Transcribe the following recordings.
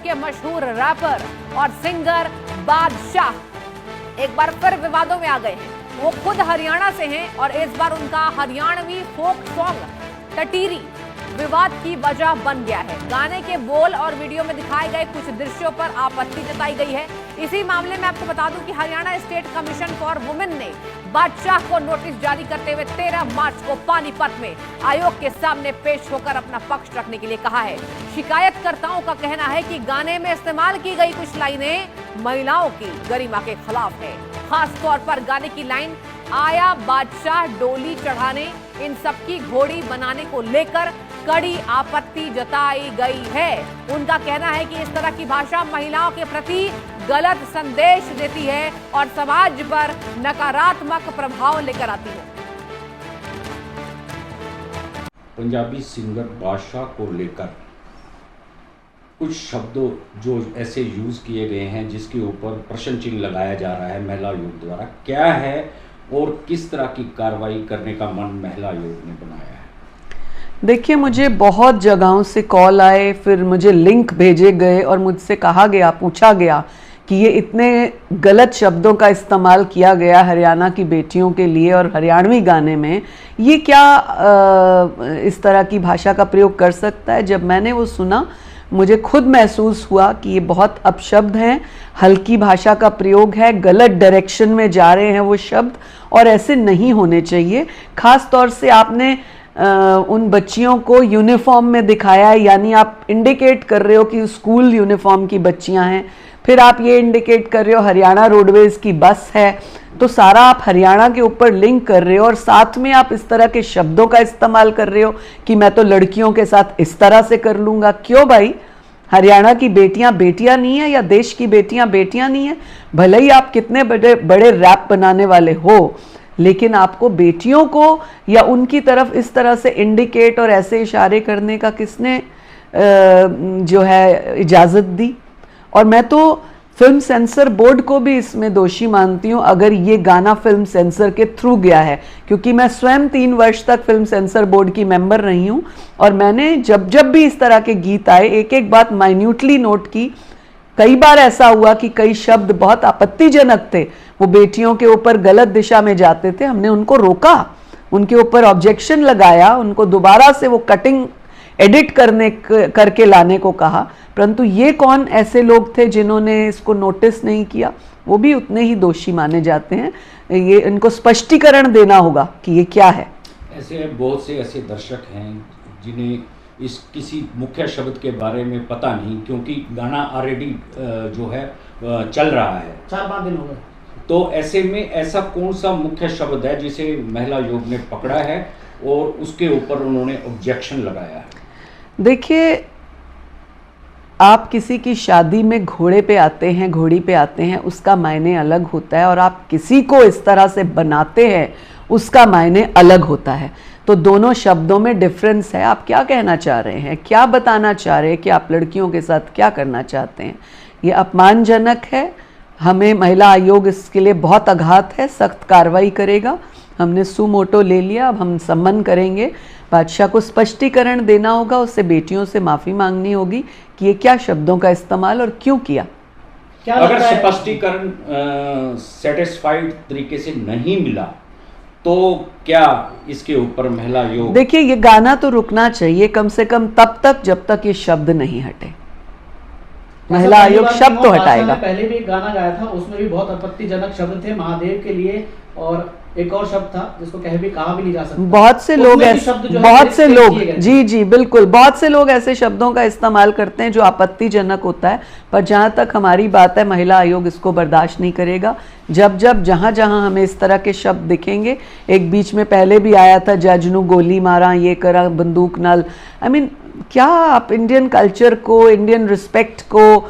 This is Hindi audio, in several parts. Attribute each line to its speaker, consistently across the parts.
Speaker 1: के मशहूर रैपर और सिंगर बादशाह एक बार फिर विवादों में आ गए हैं। वो खुद हरियाणा से हैं और इस बार उनका हरियाणवी फोक सॉन्ग टटीरी विवाद की वजह बन गया है। गाने के बोल और वीडियो में दिखाए गए कुछ दृश्यों पर आपत्ति जताई गई है। इसी मामले में आपको बता दूं कि Haryana state commission for women ने बादशाह को नोटिस जारी करते हुए 13 मार्च को पानीपत में आयोग के सामने पेश होकर अपना पक्ष रखने के लिए कहा है। शिकायतकर्ताओं का कहना है कि गाने में इस्तेमाल की गई कुछ लाइनें महिलाओं की गरिमा के खिलाफ है। खास तौर पर गाने की लाइन आया बादशाह डोली चढ़ाने, इन सबकी घोड़ी बनाने को लेकर कड़ी आपत्ति जताई गई है। उनका कहना है कि इस तरह की भाषा महिलाओं के प्रति गलत संदेश देती है और समाज पर नकारात्मक प्रभाव लेकर आती है।
Speaker 2: पंजाबी सिंगर बादशाह को लेकर कुछ शब्दों जो ऐसे यूज किए गए हैं जिसके ऊपर प्रश्न चिन्ह लगाया जा रहा है महिला आयोग द्वारा, क्या है और किस तरह की कार्रवाई करने का मन महिला आयोग ने बनाया है?
Speaker 3: देखिए, मुझे बहुत जगहों से कॉल आए, फिर मुझे लिंक भेजे गए और मुझसे कहा गया, पूछा गया कि ये इतने गलत शब्दों का इस्तेमाल किया गया हरियाणा की बेटियों के लिए और हरियाणवी गाने में, ये क्या इस तरह की भाषा का प्रयोग कर सकता है। जब मैंने वो सुना, मुझे खुद महसूस हुआ कि ये बहुत अपशब्द हैं, हल्की भाषा का प्रयोग है, गलत डायरेक्शन में जा रहे हैं वो शब्द, और ऐसे नहीं होने चाहिए। खास तौर से आपने उन बच्चियों को यूनिफॉर्म में दिखाया है, यानी आप इंडिकेट कर रहे हो कि स्कूल यूनिफॉर्म की बच्चियां हैं, फिर आप ये इंडिकेट कर रहे हो हरियाणा रोडवेज की बस है, तो सारा आप हरियाणा के ऊपर लिंक कर रहे हो और साथ में आप इस तरह के शब्दों का इस्तेमाल कर रहे हो कि मैं तो लड़कियों के साथ इस तरह से कर लूँगा। क्यों भाई, हरियाणा की बेटियां बेटियां नहीं है या देश की बेटियां बेटियां नहीं है? भले ही आप कितने बड़े बड़े रैप बनाने वाले हो, लेकिन आपको बेटियों को या उनकी तरफ इस तरह से इंडिकेट और ऐसे इशारे करने का किसने जो है इजाज़त दी? और मैं तो फिल्म सेंसर बोर्ड को भी इसमें दोषी मानती हूँ अगर ये गाना फिल्म सेंसर के थ्रू गया है, क्योंकि मैं स्वयं 3 वर्ष तक फिल्म सेंसर बोर्ड की मेंबर रही हूँ और मैंने जब जब भी इस तरह के गीत आए एक एक बात माइन्यूटली नोट की। कई बार ऐसा हुआ कि कई शब्द बहुत आपत्तिजनक थे, वो बेटियों के ऊपर गलत दिशा में जाते थे, हमने उनको रोका, उनके ऊपर ऑब्जेक्शन लगाया, उनको दोबारा से वो कटिंग एडिट करके लाने को कहा। परंतु ये कौन ऐसे लोग थे जिन्होंने इसको नोटिस नहीं किया? वो भी उतने ही दोषी माने जाते हैं। ये इनको स्पष्टीकरण देना होगा कि ये क्या है।
Speaker 2: ऐसे बहुत से ऐसे दर्शक हैं जिन्हें इस किसी मुख्य शब्द के बारे में पता नहीं, क्योंकि गाना ऑलरेडी जो है चल रहा है,
Speaker 4: 4-5 दिन हो गए।
Speaker 2: तो ऐसे में ऐसा कौन सा मुख्य शब्द है जिसे महिला आयोग ने पकड़ा है और उसके ऊपर उन्होंने ऑब्जेक्शन लगाया है?
Speaker 3: देखिए, आप किसी की शादी में घोड़े पे आते हैं, घोड़ी पे आते हैं, उसका मायने अलग होता है, और आप किसी को इस तरह से बनाते हैं उसका मायने अलग होता है। तो दोनों शब्दों में डिफरेंस है। आप क्या कहना चाह रहे हैं, क्या बताना चाह रहे हैं कि आप लड़कियों के साथ क्या करना चाहते हैं? ये अपमानजनक है। हमें महिला आयोग इसके लिए बहुत आघात है, सख्त कार्रवाई करेगा। हमने सुमोटो ले लिया, अब हम सम्मन करेंगे। बादशाह को स्पष्टीकरण देना होगा, उससे बेटियों से माफ़ी मांगनी होगी कि ये क्या शब्दों का इस्तेमाल और क्यों किया।
Speaker 2: अगर स्पष्टीकरण सेटिस्फाइड तरीके से नहीं मिला तो क्या इसके ऊपर महिला आयोग?
Speaker 3: देखिए, ये गाना तो रुकना चाहिए कम से कम तब तक जब तक ये शब्द नहीं हटे। महिला आयोग शब्द तो हटाएगा।
Speaker 4: पहले भी एक गाना गाया था, उसमें भी बहुत आपत्तिजनक शब्द थे महादेव के लिए, और एक और शब्द था जिसको कहा भी नहीं जा सकता।
Speaker 3: बहुत से लोग जी बिल्कुल, बहुत से लोग ऐसे शब्दों का इस्तेमाल करते हैं जो आपत्तिजनक होता है, पर जहां तक हमारी बात है महिला आयोग इसको बर्दाश्त नहीं करेगा। जब जहां जहां हमें इस तरह के शब्द दिखेंगे, एक बीच में पहले भी आया था जजनू गोली मारा, ये करा बंदूक नाल, आई मीन क्या आप इंडियन कल्चर को, इंडियन रिस्पेक्ट को,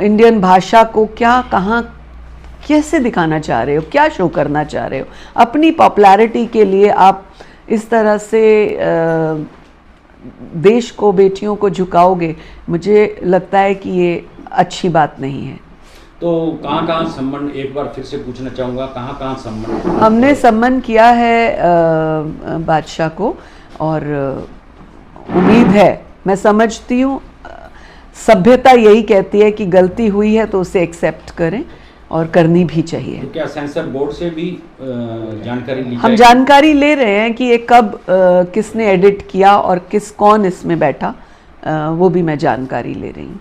Speaker 3: इंडियन भाषा को क्या कहाँ कैसे दिखाना चाह रहे हो, क्या शो करना चाह रहे हो? अपनी पॉपुलैरिटी के लिए आप इस तरह से देश को, बेटियों को झुकाओगे, मुझे लगता है कि ये अच्छी बात नहीं है।
Speaker 2: तो कहाँ सम्मन, एक बार फिर से पूछना चाहूँगा, कहाँ सम्मन?
Speaker 3: हमने सम्मन किया है बादशाह को, और उम्मीद है, मैं समझती हूँ सभ्यता यही कहती है कि गलती हुई है तो उसे एक्सेप्ट करें और करनी भी चाहिए।
Speaker 2: तो क्या सेंसर बोर्ड से भी जानकारी ली
Speaker 3: हम
Speaker 2: जाएगी?
Speaker 3: जानकारी ले रहे हैं कि ये कब किसने एडिट किया और कौन इसमें बैठा, वो भी मैं जानकारी ले रही हूँ।